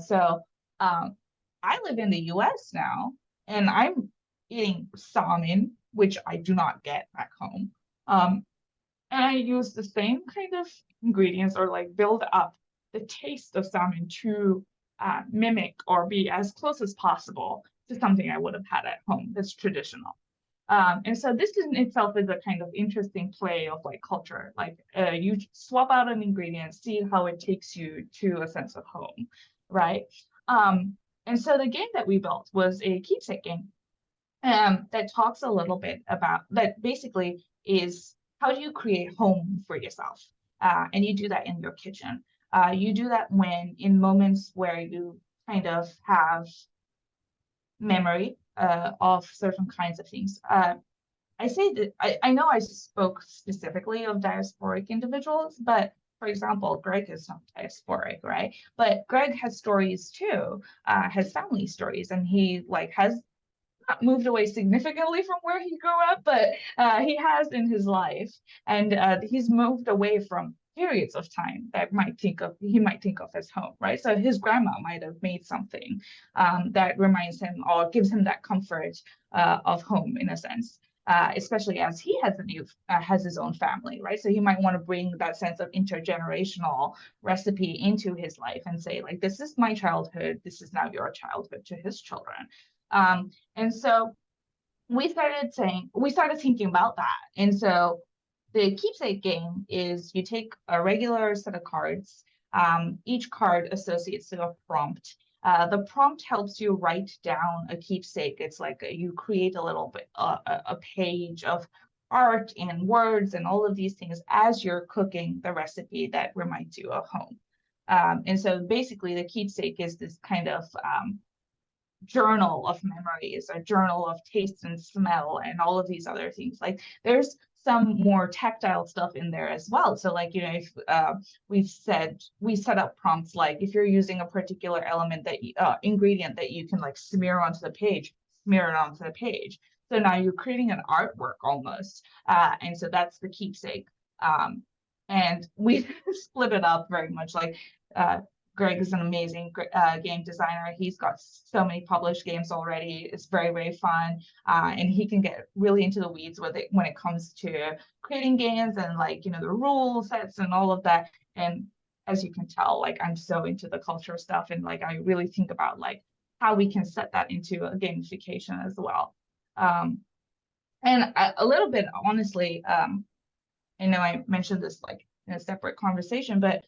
So um, I live in the US now, and I'm eating salmon, which I do not get back home. And I use the same kind of ingredients or like build up the taste of salmon to mimic or be as close as possible to something I would have had at home that's traditional. And so this in itself is a kind of interesting play of like culture. Like you swap out an ingredient, see how it takes you to a sense of home, right? And so the game that we built was a keepsake game that talks a little bit about that basically is how do you create home for yourself? And you do that in your kitchen. You do that when in moments where you kind of have memory of certain kinds of things. I say that I know I spoke specifically of diasporic individuals, but for example, Greg is not diasporic, right? But Greg has stories too, has family stories, and he like has not moved away significantly from where he grew up, but he has in his life, and he's moved away from periods of time that he might think of as home, right? So his grandma might have made something that reminds him or gives him that comfort of home in a sense. Especially as he has his own family, right? So he might want to bring that sense of intergenerational recipe into his life and say, like, this is my childhood, this is now your childhood to his children. And so we started thinking about that. And so the keepsake game is you take a regular set of cards. Each card associates to a prompt. The prompt helps you write down a keepsake. It's like you create a little bit a page of art and words and all of these things as you're cooking the recipe that reminds you of home. And so basically the keepsake is this kind of journal of memories, a journal of taste and smell, and all of these other things. Like there's some more tactile stuff in there as well. So like, if we set up prompts like if you're using a particular element that ingredient that you can like smear onto the page, smear it onto the page. So now you're creating an artwork almost. And so that's the keepsake. And we split it up very much like Greg is an amazing game designer. He's got so many published games already. It's very, very fun. And he can get really into the weeds with it when it comes to creating games and like, the rule sets and all of that. And as you can tell, like I'm so into the culture stuff and like I really think about like how we can set that into a gamification as well. And a little bit, honestly, I know I mentioned this like in a separate conversation, but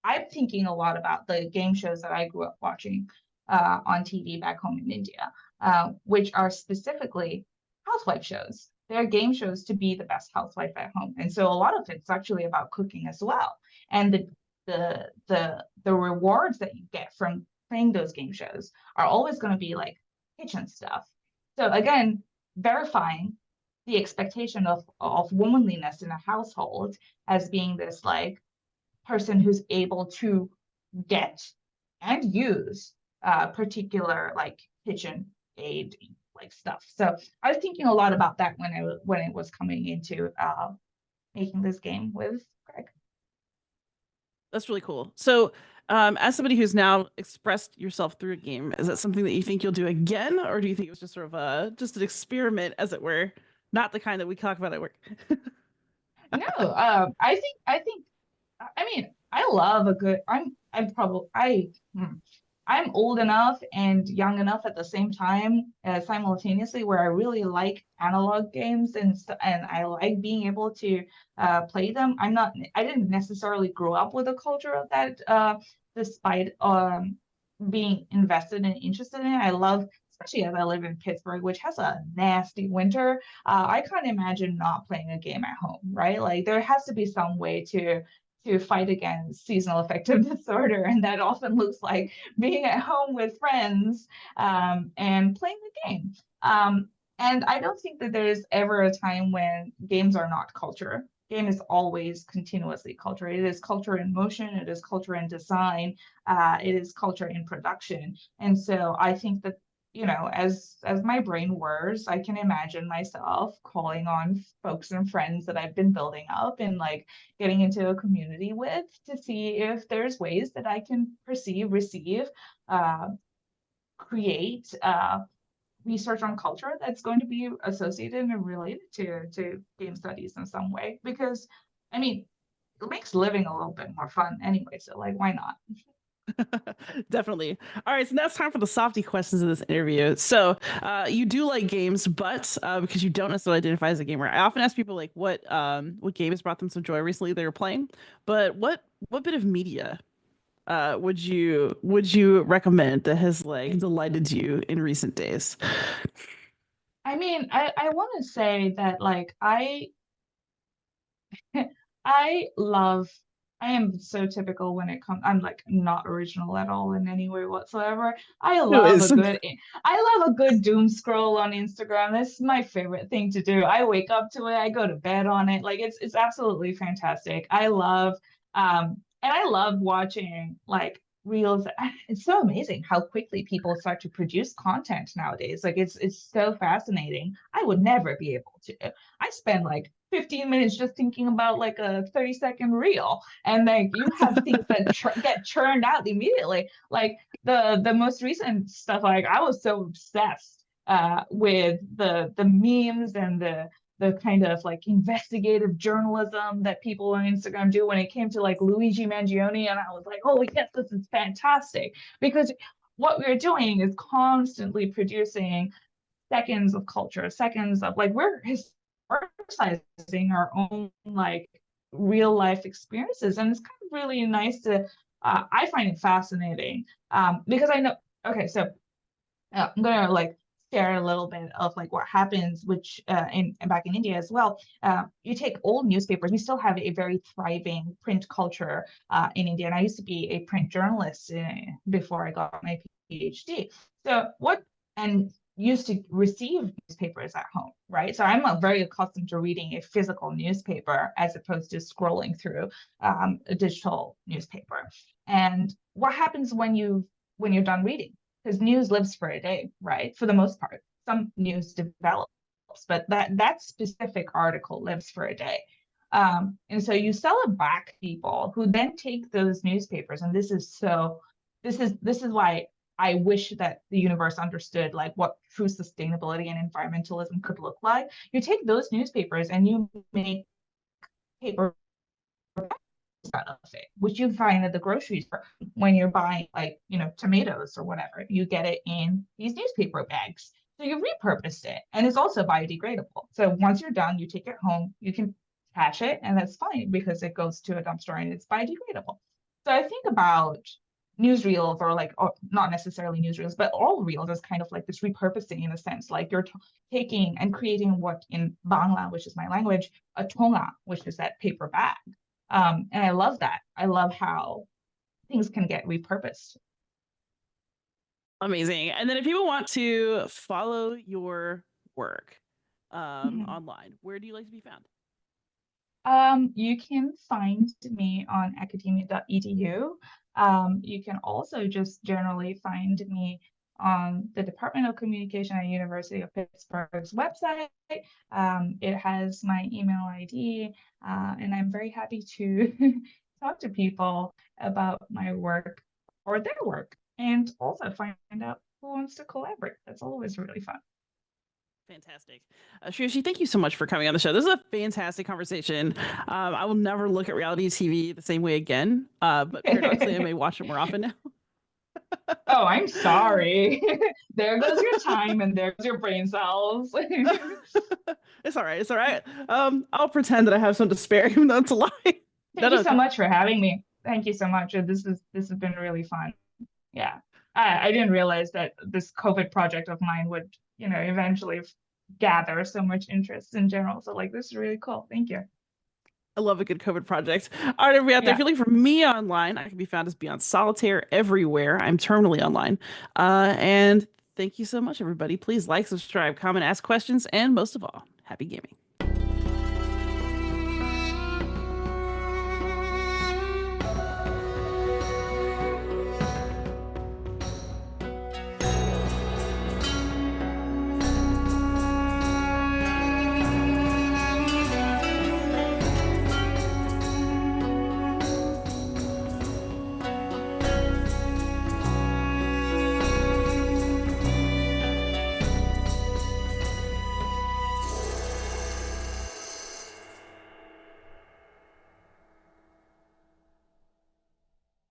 I'm thinking a lot about the game shows that I grew up watching on TV back home in India, which are specifically housewife shows. They're game shows to be the best housewife at home. And so a lot of it's actually about cooking as well. And the rewards that you get from playing those game shows are always going to be like kitchen stuff. So again, verifying the expectation of womanliness in a household as being this like person who's able to get and use particular like kitchen aid like stuff. So I was thinking a lot about that when it was coming into making this game with Greg. That's really cool. So, as somebody who's now expressed yourself through a game, is that something that you think you'll do again, or do you think it was just sort of just an experiment, as it were, not the kind that we talk about at work? No, I mean, I love a good. I'm probably I'm old enough and young enough at the same time, simultaneously, where I really like analog games and I like being able to play them. I didn't necessarily grow up with a culture of that, despite being invested and interested in it. I love, especially as I live in Pittsburgh, which has a nasty winter. I can't imagine not playing a game at home, right? Like there has to be some way to fight against seasonal affective disorder, and that often looks like being at home with friends and playing the game. And I don't think that there's ever a time when games are not culture. Game is always continuously culture. It is culture in motion. It is culture in design. It is culture in production. And so I think that as my brain whirs, I can imagine myself calling on folks and friends that I've been building up and like getting into a community with to see if there's ways that I can perceive, receive, uh, create research on culture that's going to be associated and related to game studies in some way. Because I mean, it makes living a little bit more fun anyway. So like, why not? Definitely. All right, so now it's time for the softy questions of this interview. So, you do like games, but because you don't necessarily identify as a gamer, I often ask people like what game has brought them some joy recently they were playing. But what bit of media would you recommend that has like delighted you in recent days? I mean, I want to say that like I love, I am so typical when it comes, I'm like not original at all in any way whatsoever. Who is? I love a good doom scroll on Instagram. That's my favorite thing to do. I wake up to it, I go to bed on it. Like it's absolutely fantastic. And I love watching like reels. It's so amazing how quickly people start to produce content nowadays. Like it's so fascinating. I would never be able to. I spend like 15 minutes just thinking about like a 30-second reel, and like you have things that get churned out immediately, like the most recent stuff. Like I was so obsessed with the memes and the kind of like investigative journalism that people on Instagram do when it came to like Luigi Mangione, and I was like, oh yes, this is fantastic, because what we're doing is constantly producing seconds of culture, seconds of like we're historicizing our own like real life experiences, and it's kind of really nice to. I find it fascinating because I know. Okay, so I'm gonna like share a little bit of like what happens, which in back in India as well. You take old newspapers. We still have a very thriving print culture in India, and I used to be a print journalist before I got my PhD. So what and used to receive newspapers at home, right? So I'm very accustomed to reading a physical newspaper as opposed to scrolling through a digital newspaper. And what happens when you're done reading? Because news lives for a day, right? For the most part, some news develops, but that specific article lives for a day. And so you sell it back to people who then take those newspapers, and this is why I wish that the universe understood like what true sustainability and environmentalism could look like. You take those newspapers and you make paper out of it, which you find at the grocery store when you're buying like, tomatoes or whatever. You get it in these newspaper bags. So you repurpose it, and it's also biodegradable. So once you're done, you take it home, you can trash it, and that's fine because it goes to a dumpster and it's biodegradable. So I think about newsreels or like, or not necessarily newsreels, but all reels is kind of like this repurposing in a sense. Like you're taking and creating what in Bangla, which is my language, a tonga, which is that paper bag. And I love that. I love how things can get repurposed. Amazing. And then if people want to follow your work Mhm. online, where do you like to be found? You can find me on academia.edu. You can also just generally find me on the Department of Communication at University of Pittsburgh's website. It has my email ID, and I'm very happy to talk to people about my work or their work, and also find out who wants to collaborate. That's always really fun. Fantastic. Sreyashi, thank you so much for coming on the show. This is a fantastic conversation. I will never look at reality TV the same way again, but paradoxically, I may watch it more often now. Oh, I'm sorry. There goes your time and there's your brain cells. It's all right. It's all right. I'll pretend that I have some to spare, even though it's a lie. Thank No, you no, so much for having me. Thank you so much. This has been really fun. Yeah. I didn't realize that this COVID project of mine would, eventually gather so much interest in general. So like this is really cool. Thank you. I love a good COVID project. All right, everybody out there, if Yeah. you're looking for me online, I can be found as Beyond Solitaire everywhere. I'm terminally online. And thank you so much, everybody. Please like, subscribe, comment, ask questions, and most of all, happy gaming.